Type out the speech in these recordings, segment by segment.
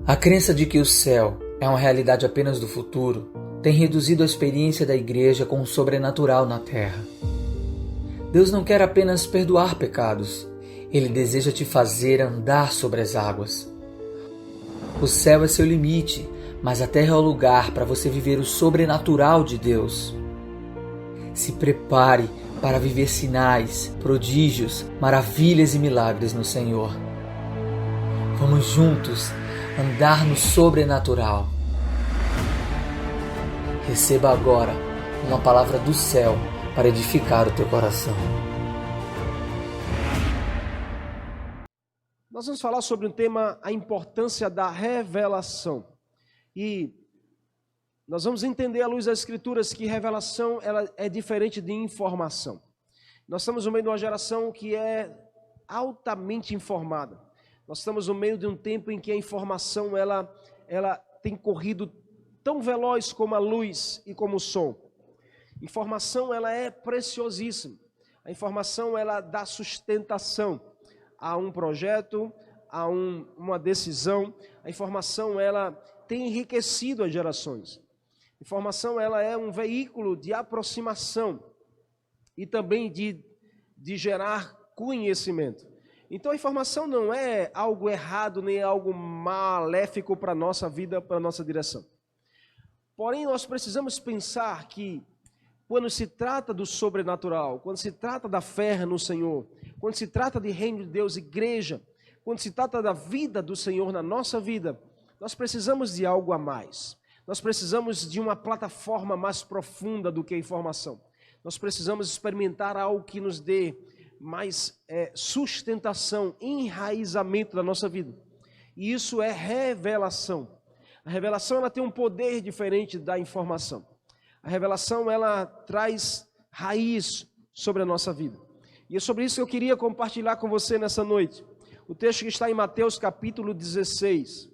A crença de que o céu é uma realidade apenas do futuro tem reduzido a experiência da igreja com o sobrenatural na terra. Deus não quer apenas perdoar pecados, Ele deseja te fazer andar sobre as águas. O céu é seu limite, mas a terra é o lugar para você viver o sobrenatural de Deus. Se prepare para viver sinais, prodígios, maravilhas e milagres no Senhor. Vamos juntos andar no sobrenatural. Receba agora uma palavra do céu para edificar o teu coração. Nós vamos falar sobre um tema, a importância da revelação. E nós vamos entender à luz das Escrituras que revelação ela é diferente de informação. Nós estamos no meio de uma geração que é altamente informada. Nós estamos no meio de um tempo em que a informação ela tem corrido tão veloz como a luz e como o som. Informação ela é preciosíssima. A informação ela dá sustentação a um projeto, a uma decisão. A informação ela tem enriquecido as gerações. A informação ela é um veículo de aproximação e também de gerar conhecimento. Então a informação não é algo errado nem algo maléfico para a nossa vida, para a nossa direção. Porém, nós precisamos pensar que quando se trata do sobrenatural, quando se trata da fé no Senhor, quando se trata de reino de Deus, igreja, quando se trata da vida do Senhor na nossa vida, nós precisamos de algo a mais. Nós precisamos de uma plataforma mais profunda do que a informação. Nós precisamos experimentar algo que nos dê mais sustentação, enraizamento da nossa vida. E isso é revelação. A revelação ela tem um poder diferente da informação. A revelação ela traz raiz sobre a nossa vida. E é sobre isso que eu queria compartilhar com você nessa noite. O texto que está em Mateus capítulo 16.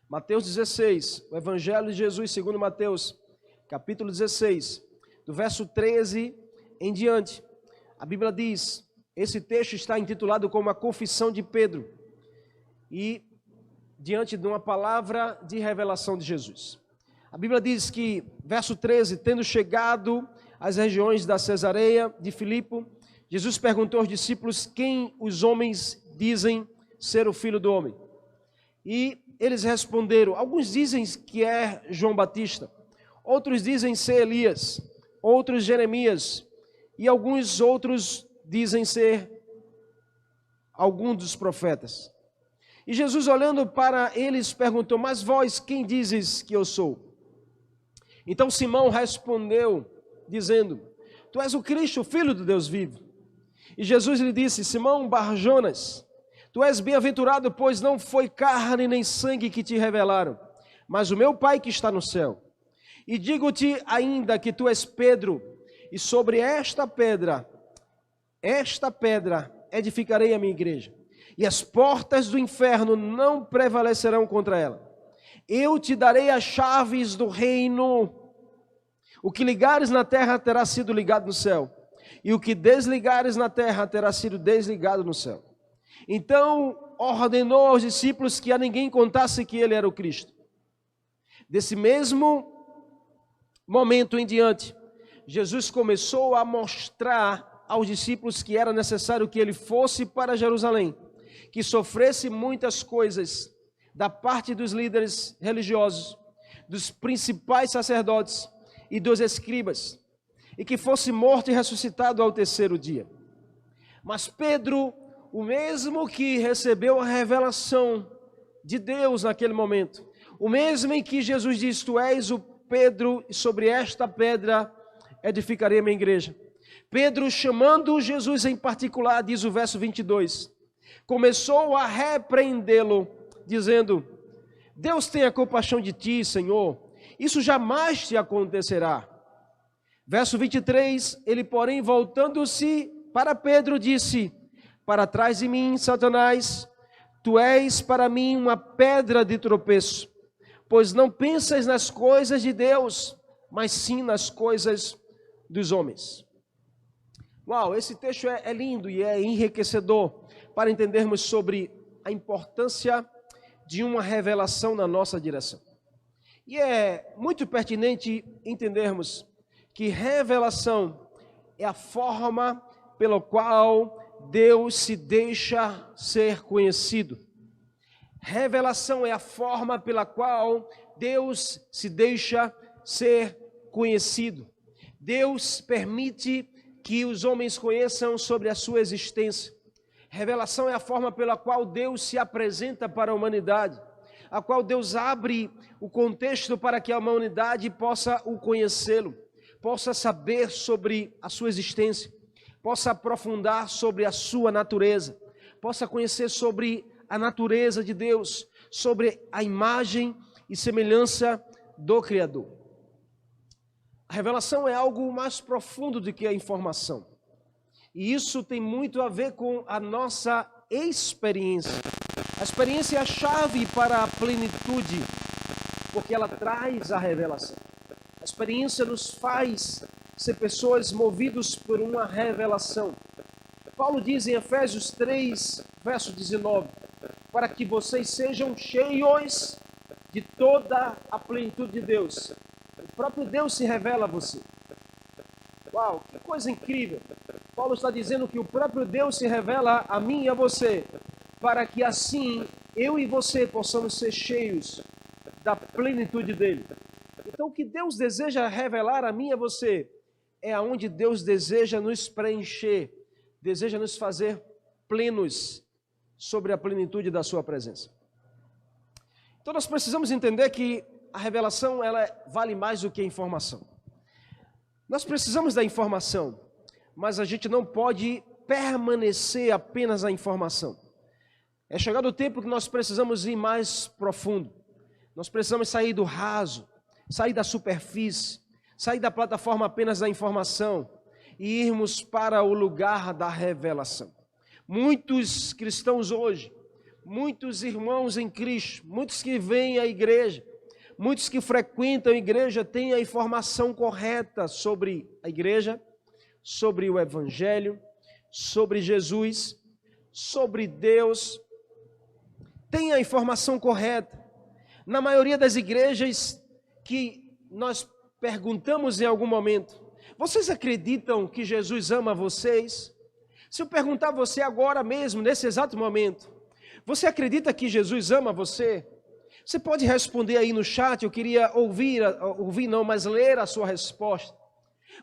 Mateus 16, o Evangelho de Jesus segundo Mateus, capítulo 16, do verso 13 em diante. A Bíblia diz, esse texto está intitulado como a Confissão de Pedro. E diante de uma palavra de revelação de Jesus. A Bíblia diz que, verso 13, tendo chegado às regiões da Cesareia de Filipe, Jesus perguntou aos discípulos quem os homens dizem ser o Filho do Homem. E eles responderam, alguns dizem que é João Batista, outros dizem ser Elias, outros Jeremias, e alguns outros dizem ser algum dos profetas. E Jesus, olhando para eles, perguntou, mas vós, quem dizes que eu sou? Então Simão respondeu, dizendo, tu és o Cristo, o Filho do Deus vivo. E Jesus lhe disse, Simão Bar-Jonas, tu és bem-aventurado, pois não foi carne nem sangue que te revelaram, mas o meu Pai que está no céu. E digo-te ainda que tu és Pedro, e sobre esta pedra edificarei a minha igreja. E as portas do inferno não prevalecerão contra ela. Eu te darei as chaves do reino. O que ligares na terra terá sido ligado no céu, e o que desligares na terra terá sido desligado no céu. Então ordenou aos discípulos que a ninguém contasse que ele era o Cristo. Desse mesmo momento em diante, Jesus começou a mostrar aos discípulos que era necessário que ele fosse para Jerusalém, que sofresse muitas coisas da parte dos líderes religiosos, dos principais sacerdotes e dos escribas, e que fosse morto e ressuscitado ao terceiro dia. Mas Pedro, o mesmo que recebeu a revelação de Deus naquele momento, o mesmo em que Jesus disse, tu és o Pedro, e sobre esta pedra edificarei a minha igreja. Pedro, chamando Jesus em particular, diz o verso 22, começou a repreendê-lo, dizendo, Deus tenha compaixão de ti, Senhor, isso jamais te acontecerá. Verso 23, ele porém voltando-se para Pedro disse, para trás de mim, Satanás, tu és para mim uma pedra de tropeço, pois não pensas nas coisas de Deus, mas sim nas coisas dos homens. Uau, esse texto é lindo e é enriquecedor para entendermos sobre a importância de uma revelação na nossa direção. E é muito pertinente entendermos que revelação é a forma pela qual Deus se deixa ser conhecido. Revelação é a forma pela qual Deus se deixa ser conhecido. Deus permite que os homens conheçam sobre a sua existência. Revelação é a forma pela qual Deus se apresenta para a humanidade, a qual Deus abre o contexto para que a humanidade possa o conhecê-lo, possa saber sobre a sua existência, possa aprofundar sobre a sua natureza, possa conhecer sobre a natureza de Deus, sobre a imagem e semelhança do Criador. A revelação é algo mais profundo do que a informação. E isso tem muito a ver com a nossa experiência. A experiência é a chave para a plenitude, porque ela traz a revelação. A experiência nos faz ser pessoas movidas por uma revelação. Paulo diz em Efésios 3, verso 19, para que vocês sejam cheios de toda a plenitude de Deus. O próprio Deus se revela a você. Uau, que coisa incrível! Paulo está dizendo que o próprio Deus se revela a mim e a você, para que assim eu e você possamos ser cheios da plenitude dele. Então o que Deus deseja revelar a mim e a você é aonde Deus deseja nos preencher, deseja nos fazer plenos sobre a plenitude da sua presença. Então nós precisamos entender que a revelação ela vale mais do que a informação. Nós precisamos da informação, mas a gente não pode permanecer apenas na informação. É chegado o tempo que nós precisamos ir mais profundo. Nós precisamos sair do raso, sair da superfície, sair da plataforma apenas da informação e irmos para o lugar da revelação. Muitos cristãos hoje, muitos irmãos em Cristo, muitos que vêm à igreja, muitos que frequentam a igreja têm a informação correta sobre a igreja, sobre o Evangelho, sobre Jesus, sobre Deus, têm a informação correta. Na maioria das igrejas que nós perguntamos em algum momento, vocês acreditam que Jesus ama vocês? Se eu perguntar a você agora mesmo, nesse exato momento, você acredita que Jesus ama você? Você pode responder aí no chat, eu queria mas ler a sua resposta.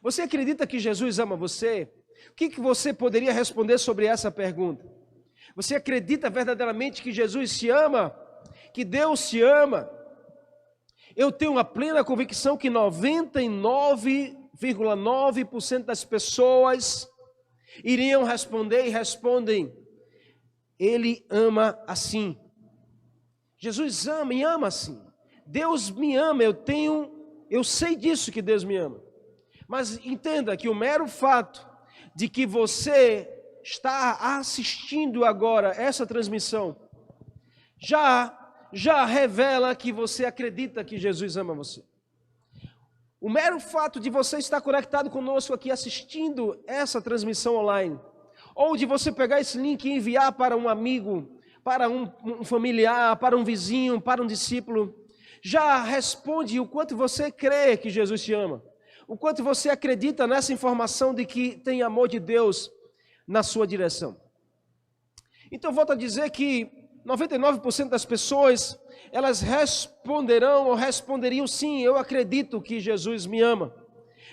Você acredita que Jesus ama você? O que você poderia responder sobre essa pergunta? Você acredita verdadeiramente que Jesus te ama? Que Deus te ama? Eu tenho uma plena convicção que 99,9% das pessoas iriam responder e respondem: Ele ama assim. Jesus ama e ama assim. Deus me ama, eu sei disso que Deus me ama. Mas entenda que o mero fato de que você está assistindo agora essa transmissão já revela que você acredita que Jesus ama você. O mero fato de você estar conectado conosco aqui assistindo essa transmissão online, ou de você pegar esse link e enviar para um amigo, para um familiar, para um vizinho, para um discípulo, já responde o quanto você crê que Jesus te ama, o quanto você acredita nessa informação de que tem amor de Deus na sua direção. Então, volto a dizer que 99% das pessoas, elas responderão ou responderiam sim, eu acredito que Jesus me ama.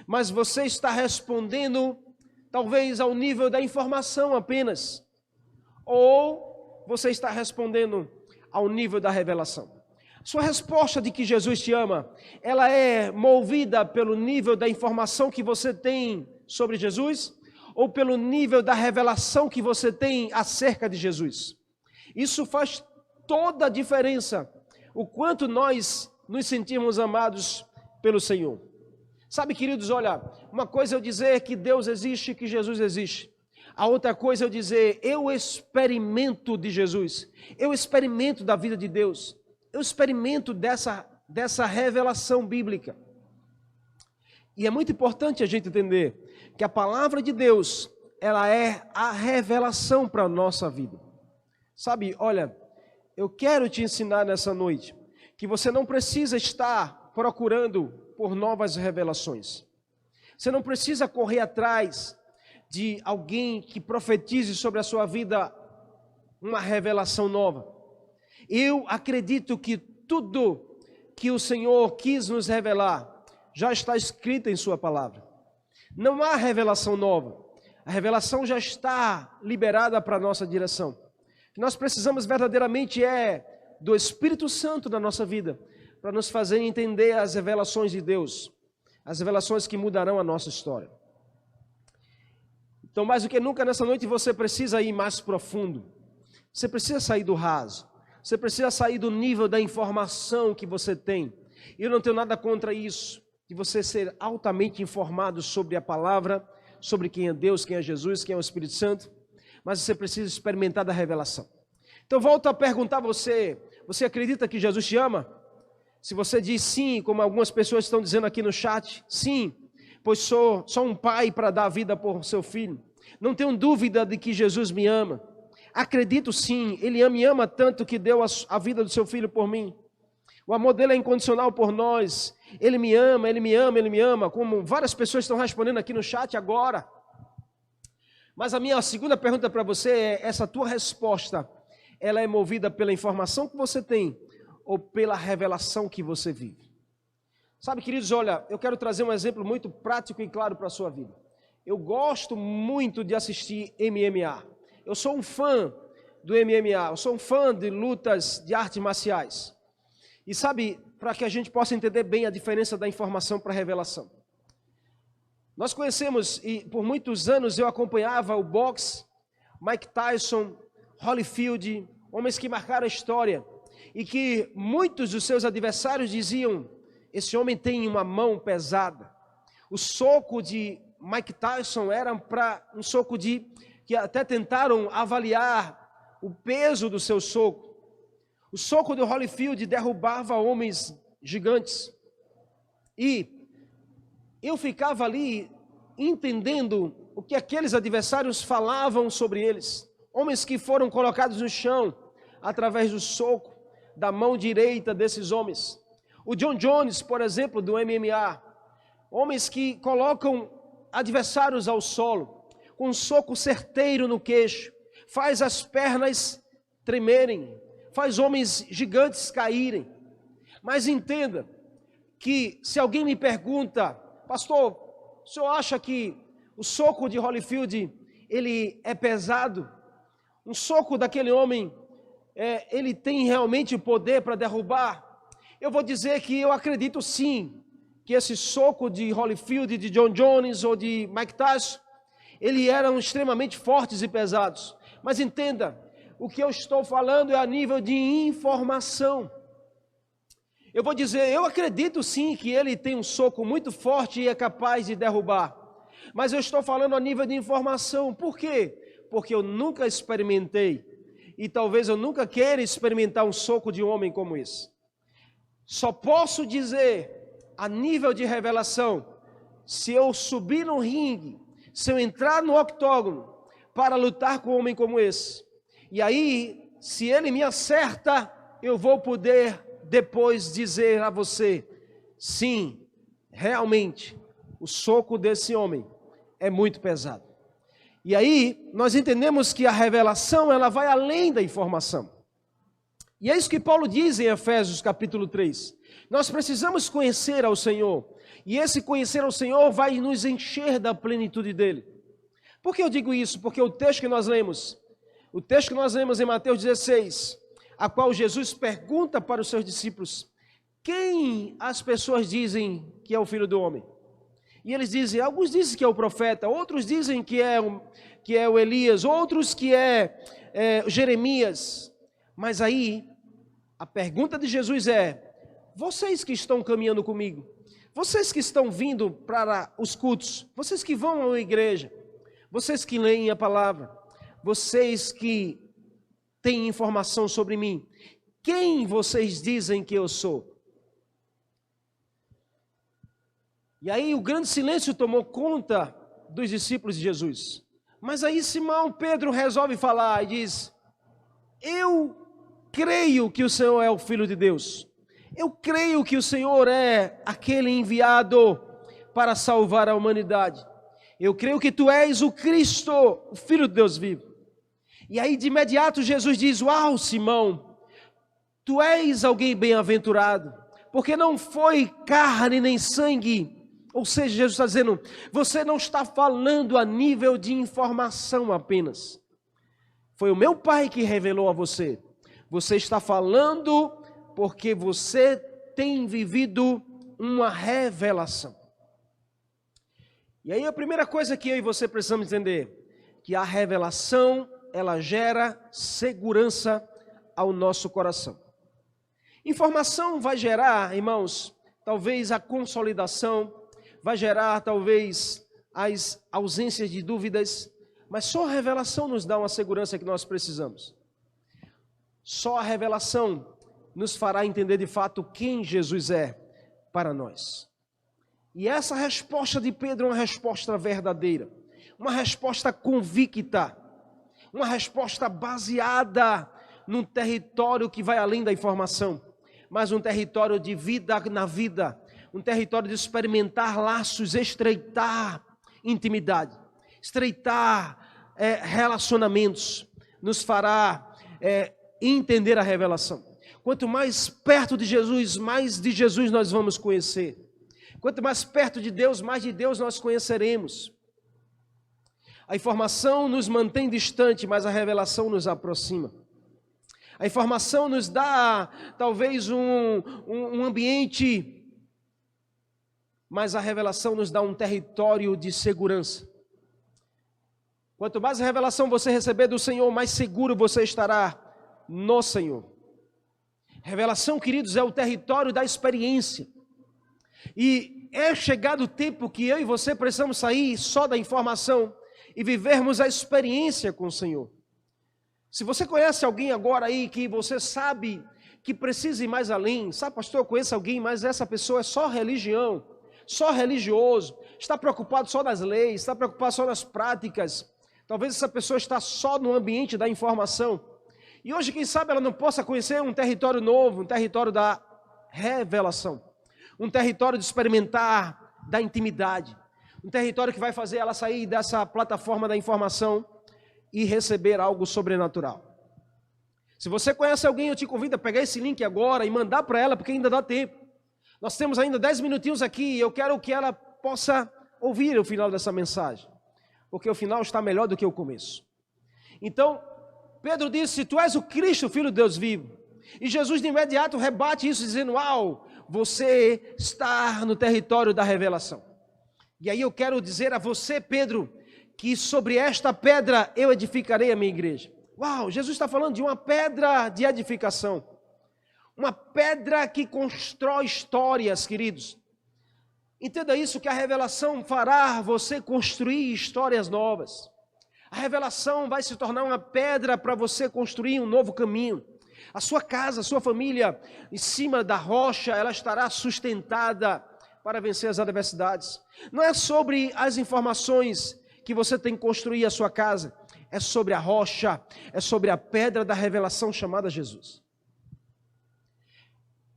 Mas você está respondendo talvez ao nível da informação apenas, ou você está respondendo ao nível da revelação. Sua resposta de que Jesus te ama, ela é movida pelo nível da informação que você tem sobre Jesus, ou pelo nível da revelação que você tem acerca de Jesus. Isso faz toda a diferença, o quanto nós nos sentimos amados pelo Senhor. Sabe, queridos, olha, uma coisa é eu dizer que Deus existe, que Jesus existe. A outra coisa é eu dizer, eu experimento de Jesus, eu experimento da vida de Deus, eu experimento dessa revelação bíblica. E é muito importante a gente entender que a palavra de Deus, ela é a revelação para a nossa vida. Sabe, olha, eu quero te ensinar nessa noite que você não precisa estar procurando por novas revelações. Você não precisa correr atrás de alguém que profetize sobre a sua vida uma revelação nova. Eu acredito que tudo que o Senhor quis nos revelar já está escrito em sua palavra. Não há revelação nova. A revelação já está liberada para a nossa direção. O que nós precisamos verdadeiramente é do Espírito Santo na nossa vida, para nos fazer entender as revelações de Deus, as revelações que mudarão a nossa história. Então, mais do que nunca, nessa noite, você precisa ir mais profundo. Você precisa sair do raso. Você precisa sair do nível da informação que você tem. E eu não tenho nada contra isso, de você ser altamente informado sobre a palavra, sobre quem é Deus, quem é Jesus, quem é o Espírito Santo. Mas você precisa experimentar da revelação. Então, volto a perguntar a você: você acredita que Jesus te ama? Se você diz sim, como algumas pessoas estão dizendo aqui no chat, sim, pois sou só um pai para dar a vida por seu filho. Não tenho dúvida de que Jesus me ama. Acredito sim, Ele me ama tanto que deu a vida do seu filho por mim. O amor dele é incondicional por nós. Ele me ama, Ele me ama, Ele me ama, como várias pessoas estão respondendo aqui no chat agora. Mas a minha segunda pergunta para você é: essa tua resposta, ela é movida pela informação que você tem ou pela revelação que você vive? Sabe, queridos, olha, eu quero trazer um exemplo muito prático e claro para a sua vida. Eu gosto muito de assistir MMA. Eu sou um fã do MMA, eu sou um fã de lutas de artes marciais. E sabe, para que a gente possa entender bem a diferença da informação para a revelação. Nós conhecemos, e por muitos anos eu acompanhava o boxe, Mike Tyson, Holyfield, homens que marcaram a história, e que muitos dos seus adversários diziam: esse homem tem uma mão pesada. O soco de Mike Tyson era um soco que até tentaram avaliar o peso do seu soco. O soco do Holyfield derrubava homens gigantes. E eu ficava ali entendendo o que aqueles adversários falavam sobre eles. Homens que foram colocados no chão através do soco da mão direita desses homens. O John Jones, por exemplo, do MMA. Homens que colocam adversários ao solo, com um soco certeiro no queixo, faz as pernas tremerem, faz homens gigantes caírem. Mas entenda que se alguém me pergunta: pastor, o senhor acha que o soco de Holyfield, ele é pesado? Um soco daquele homem, ele tem realmente poder para derrubar? Eu vou dizer que eu acredito sim, que esse soco de Holyfield, de John Jones ou de Mike Tyson, eles eram extremamente fortes e pesados. Mas entenda, o que eu estou falando é a nível de informação. Eu vou dizer, eu acredito sim que ele tem um soco muito forte e é capaz de derrubar. Mas eu estou falando a nível de informação. Por quê? Porque eu nunca experimentei. E talvez eu nunca queira experimentar um soco de um homem como esse. Só posso dizer, a nível de revelação, se eu subir no ringue, se eu entrar no octógono para lutar com um homem como esse, e aí, se ele me acerta, eu vou poder depois dizer a você: sim, realmente, o soco desse homem é muito pesado. E aí, nós entendemos que a revelação, ela vai além da informação. E é isso que Paulo diz em Efésios capítulo 3. Nós precisamos conhecer ao Senhor. E esse conhecer ao Senhor vai nos encher da plenitude dele. Por que eu digo isso? Porque o texto que nós lemos em Mateus 16, a qual Jesus pergunta para os seus discípulos: quem as pessoas dizem que é o Filho do Homem? E eles dizem, alguns dizem que é o profeta, outros dizem que é o Elias, outros que é Jeremias. Mas aí, a pergunta de Jesus é: vocês que estão caminhando comigo, vocês que estão vindo para os cultos, vocês que vão à igreja, vocês que leem a palavra, vocês que têm informação sobre mim, quem vocês dizem que eu sou? E aí o grande silêncio tomou conta dos discípulos de Jesus. Mas aí Simão Pedro resolve falar e diz: eu creio que o Senhor é o Filho de Deus. Eu creio que o Senhor é aquele enviado para salvar a humanidade. Eu creio que tu és o Cristo, o Filho de Deus vivo. E aí de imediato Jesus diz: uau, Simão, tu és alguém bem-aventurado, porque não foi carne nem sangue. Ou seja, Jesus está dizendo, você não está falando a nível de informação apenas. Foi o meu Pai que revelou a você. Você está falando porque você tem vivido uma revelação. E aí a primeira coisa que eu e você precisamos entender, que a revelação, ela gera segurança ao nosso coração. Informação vai gerar, irmãos, talvez a consolidação, vai gerar talvez as ausências de dúvidas, mas só a revelação nos dá uma segurança que nós precisamos. Só a revelação nos fará entender de fato quem Jesus é para nós. E essa resposta de Pedro é uma resposta verdadeira, uma resposta convicta, uma resposta baseada num território que vai além da informação, mas um território de vida na vida, um território de experimentar laços, estreitar intimidade, estreitar relacionamentos, nos fará entender a revelação. Quanto mais perto de Jesus, mais de Jesus nós vamos conhecer. Quanto mais perto de Deus, mais de Deus nós conheceremos. A informação nos mantém distante, mas a revelação nos aproxima. A informação nos dá talvez um ambiente, mas a revelação nos dá um território de segurança. Quanto mais a revelação você receber do Senhor, mais seguro você estará no Senhor. Revelação, queridos, é o território da experiência. E é chegado o tempo que eu e você precisamos sair só da informação e vivermos a experiência com o Senhor. Se você conhece alguém agora aí que você sabe que precisa ir mais além, sabe, pastor, eu conheço alguém, mas essa pessoa é só religião, só religioso, está preocupado só nas leis, está preocupado só nas práticas, talvez essa pessoa está só no ambiente da informação. E hoje, quem sabe, ela não possa conhecer um território novo, um território da revelação, um território de experimentar da intimidade, um território que vai fazer ela sair dessa plataforma da informação e receber algo sobrenatural. Se você conhece alguém, eu te convido a pegar esse link agora e mandar para ela, porque ainda dá tempo. Nós temos ainda 10 minutinhos aqui e eu quero que ela possa ouvir o final dessa mensagem, porque o final está melhor do que o começo. Então, Pedro disse, tu és o Cristo, Filho de Deus vivo. E Jesus de imediato rebate isso dizendo, uau, você está no território da revelação. E aí eu quero dizer a você, Pedro, que sobre esta pedra eu edificarei a minha igreja. Uau, Jesus está falando de uma pedra de edificação. Uma pedra que constrói histórias, queridos. Entenda isso, que a revelação fará você construir histórias novas. A revelação vai se tornar uma pedra para você construir um novo caminho. A sua casa, a sua família, em cima da rocha, ela estará sustentada para vencer as adversidades. Não é sobre as informações que você tem que construir a sua casa, é sobre a rocha, é sobre a pedra da revelação chamada Jesus.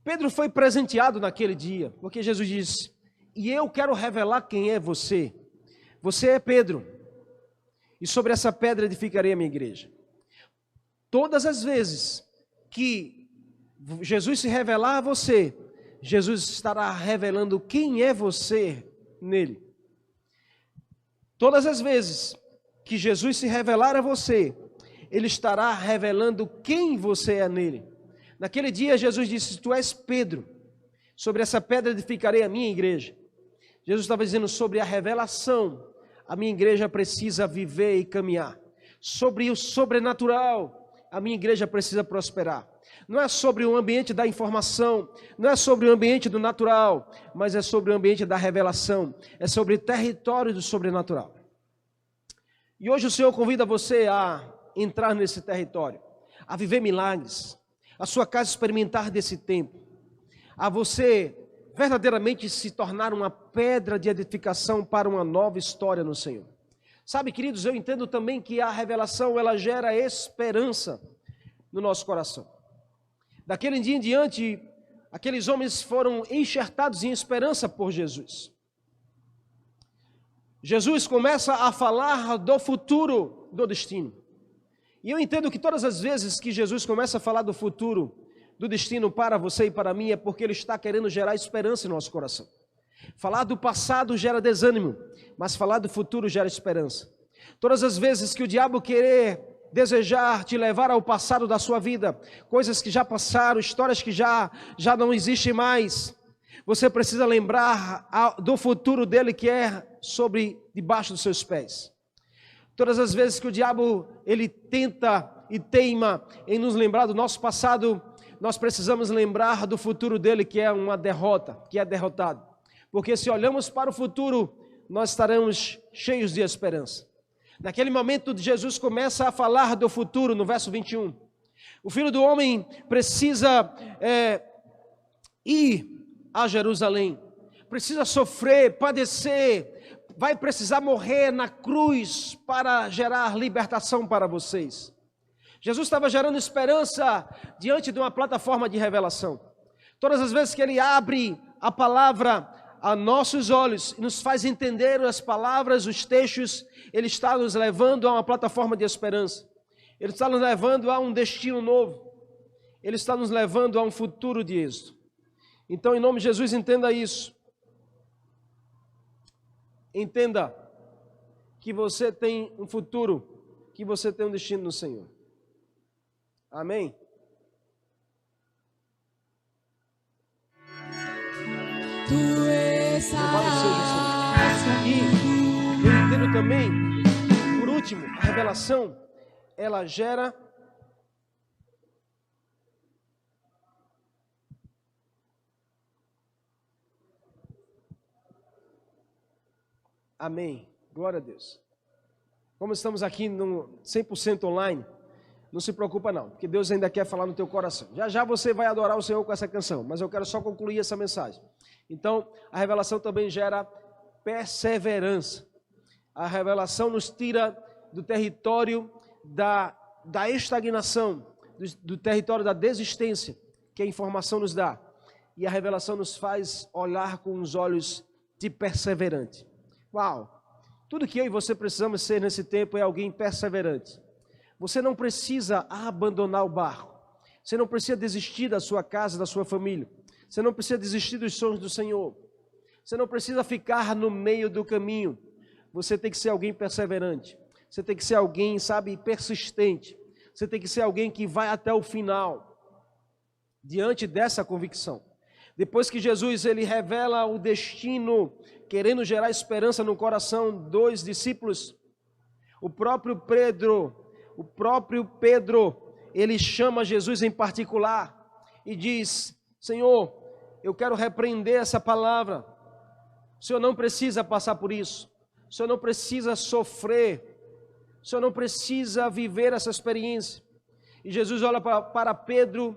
Pedro foi presenteado naquele dia, porque Jesus disse, e eu quero revelar quem é você. Você é Pedro, e sobre essa pedra edificarei a minha igreja. Todas as vezes que Jesus se revelar a você, Jesus estará revelando quem é você nele. Todas as vezes que Jesus se revelar a você, Ele estará revelando quem você é nele. Naquele dia Jesus disse, tu és Pedro, sobre essa pedra edificarei a minha igreja. Jesus estava dizendo sobre a revelação, a minha igreja precisa viver e caminhar. Sobre o sobrenatural, a minha igreja precisa prosperar. Não é sobre o ambiente da informação, não é sobre o ambiente do natural, mas é sobre o ambiente da revelação, é sobre o território do sobrenatural. E hoje o Senhor convida você a entrar nesse território, a viver milagres, a sua casa experimentar desse tempo, a você verdadeiramente se tornar uma pedra de edificação para uma nova história no Senhor. Sabe, queridos, eu entendo também que a revelação, ela gera esperança no nosso coração. Daquele dia em diante, aqueles homens foram enxertados em esperança por Jesus. Jesus começa a falar do futuro, do destino. E eu entendo que todas as vezes que Jesus começa a falar do futuro, do destino para você e para mim, é porque Ele está querendo gerar esperança em nosso coração. Falar do passado gera desânimo, mas falar do futuro gera esperança. Todas as vezes que o diabo querer desejar te levar ao passado da sua vida, coisas que já passaram, histórias que já não existem mais, você precisa lembrar do futuro dele que é debaixo dos seus pés. Todas as vezes que o diabo ele tenta e teima em nos lembrar do nosso passado, nós precisamos lembrar do futuro dele que é uma derrota, que é derrotado. Porque se olhamos para o futuro, nós estaremos cheios de esperança. Naquele momento, Jesus começa a falar do futuro, no verso 21. O Filho do Homem precisa ir a Jerusalém, precisa sofrer, padecer, vai precisar morrer na cruz para gerar libertação para vocês. Jesus estava gerando esperança diante de uma plataforma de revelação. Todas as vezes que Ele abre a palavra a nossos olhos e nos faz entender as palavras, os textos, Ele está nos levando a uma plataforma de esperança. Ele está nos levando a um destino novo. Ele está nos levando a um futuro de êxito. Então, em nome de Jesus, entenda isso. Entenda que você tem um futuro, que você tem um destino no Senhor. Amém? Tu és E eu entendo também, por último, a revelação, ela gera amém, glória a Deus. Como estamos aqui no 100% online, não se preocupa não, porque Deus ainda quer falar no teu coração. Já já você vai adorar o Senhor com essa canção, mas eu quero só concluir essa mensagem. Então, a revelação também gera perseverança. A revelação nos tira do território da estagnação, do território da desistência, que a informação nos dá. E a revelação nos faz olhar com os olhos de perseverante. Uau! Tudo que eu e você precisamos ser nesse tempo é alguém perseverante. Você não precisa abandonar o barco. Você não precisa desistir da sua casa, da sua família. Você não precisa desistir dos sonhos do Senhor. Você não precisa ficar no meio do caminho. Você tem que ser alguém perseverante. Você tem que ser alguém, persistente. Você tem que ser alguém que vai até o final. Diante dessa convicção. Depois que Jesus ele revela o destino, querendo gerar esperança no coração dos discípulos, o próprio Pedro, ele chama Jesus em particular e diz: Senhor, eu quero repreender essa palavra. O Senhor não precisa passar por isso. O Senhor não precisa sofrer. O Senhor não precisa viver essa experiência. E Jesus olha para Pedro,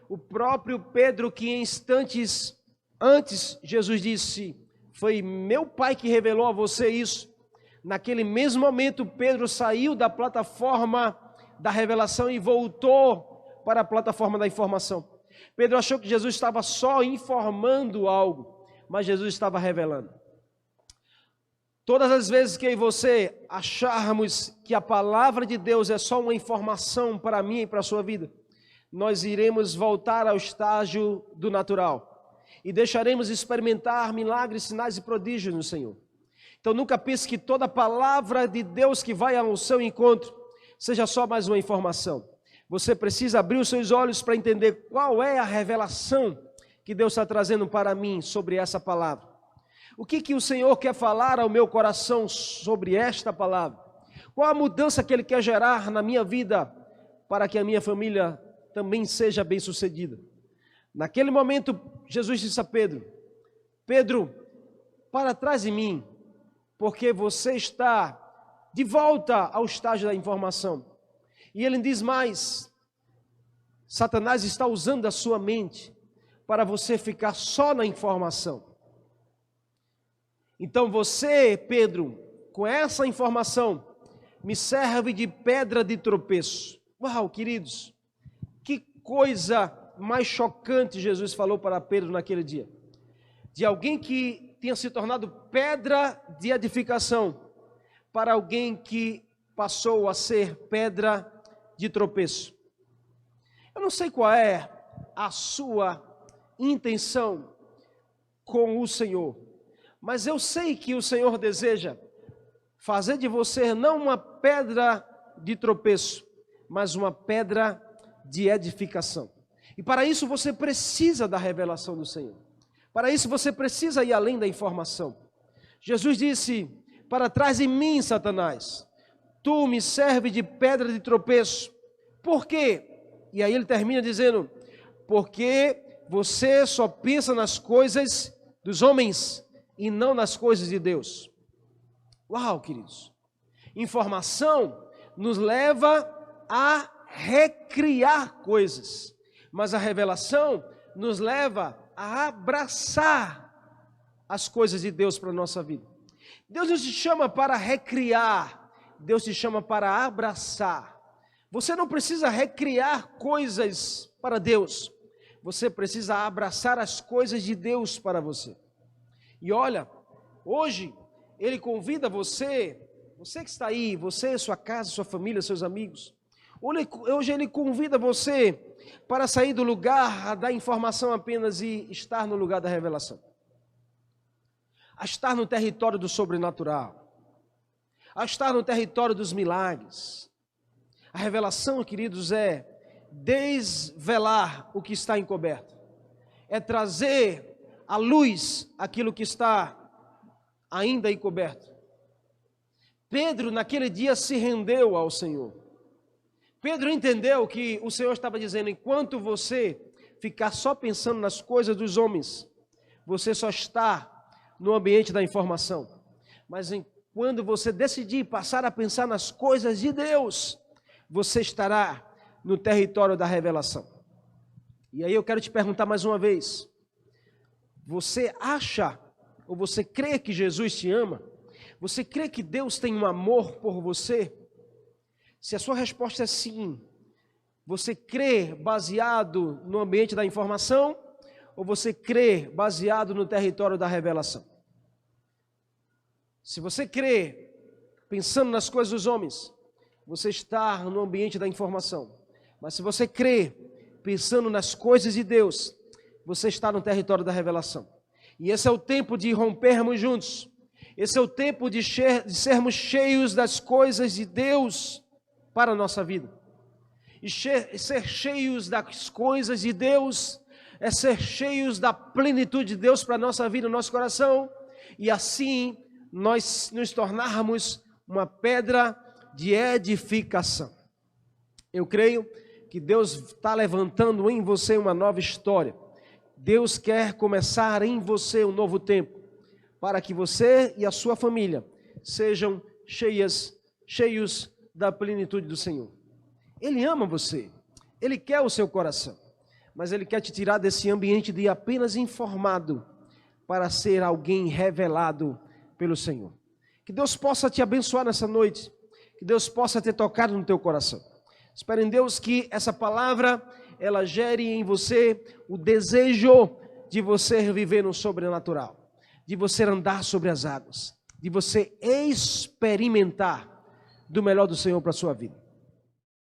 o próprio Pedro que em instantes antes Jesus disse: foi meu Pai que revelou a você isso. Naquele mesmo momento, Pedro saiu da plataforma da revelação e voltou para a plataforma da informação. Pedro achou que Jesus estava só informando algo, mas Jesus estava revelando. Todas as vezes que eu e você acharmos que a palavra de Deus é só uma informação para mim e para a sua vida, nós iremos voltar ao estágio do natural e deixaremos experimentar milagres, sinais e prodígios no Senhor. Então nunca pense que toda palavra de Deus que vai ao seu encontro seja só mais uma informação. Você precisa abrir os seus olhos para entender qual é a revelação que Deus está trazendo para mim sobre essa palavra. O que o Senhor quer falar ao meu coração sobre esta palavra? Qual a mudança que Ele quer gerar na minha vida para que a minha família também seja bem-sucedida? Naquele momento, Jesus disse a Pedro: Pedro, para trás de mim, porque você está de volta ao estágio da informação. E ele diz mais: Satanás está usando a sua mente para você ficar só na informação. Então você, Pedro, com essa informação, me serve de pedra de tropeço. Uau, queridos, que coisa mais chocante Jesus falou para Pedro naquele dia? De alguém que tinha se tornado pedra de edificação para alguém que passou a ser pedra de tropeço. Eu não sei qual é a sua intenção com o Senhor, mas eu sei que o Senhor deseja fazer de você não uma pedra de tropeço, mas uma pedra de edificação. E para isso você precisa da revelação do Senhor. Para isso você precisa ir além da informação. Jesus disse: para trás de mim, Satanás, tu me serves de pedra de tropeço. Por quê? E aí ele termina dizendo: porque você só pensa nas coisas dos homens e não nas coisas de Deus. Uau, queridos. Informação nos leva a recriar coisas, mas a revelação nos leva a abraçar as coisas de Deus para a nossa vida. Deus não te chama para recriar, Deus te chama para abraçar. Você não precisa recriar coisas para Deus, você precisa abraçar as coisas de Deus para você. E olha, hoje Ele convida você que está aí, você, sua casa, sua família, seus amigos. Hoje Ele convida você para sair do lugar da informação apenas e estar no lugar da revelação. A estar no território do sobrenatural. A estar no território dos milagres. A revelação, queridos, é desvelar o que está encoberto. É trazer à luz aquilo que está ainda encoberto. Pedro, naquele dia, se rendeu ao Senhor. Pedro entendeu que o Senhor estava dizendo: enquanto você ficar só pensando nas coisas dos homens, você só está no ambiente da informação. Mas quando você decidir passar a pensar nas coisas de Deus, você estará no território da revelação. E aí eu quero te perguntar mais uma vez: você acha ou você crê que Jesus te ama? Você crê que Deus tem um amor por você? Se a sua resposta é sim, você crê baseado no ambiente da informação ou você crê baseado no território da revelação? Se você crê pensando nas coisas dos homens, você está no ambiente da informação. Mas se você crê pensando nas coisas de Deus, você está no território da revelação. E esse é o tempo de rompermos juntos. Esse é o tempo de sermos cheios das coisas de Deus para a nossa vida. E ser cheios das coisas de Deus é ser cheios da plenitude de Deus para a nossa vida, no nosso coração. E assim nós nos tornarmos uma pedra de edificação. Eu creio que Deus está levantando em você uma nova história. Deus quer começar em você um novo tempo, para que você e a sua família sejam cheios da plenitude do Senhor. Ele ama você, Ele quer o seu coração, mas Ele quer te tirar desse ambiente de apenas informado para ser alguém revelado pelo Senhor. Que Deus possa te abençoar nessa noite, que Deus possa ter tocado no teu coração. Espero em Deus que essa palavra, ela gere em você o desejo de você viver no sobrenatural, de você andar sobre as águas, de você experimentar do melhor do Senhor para a sua vida.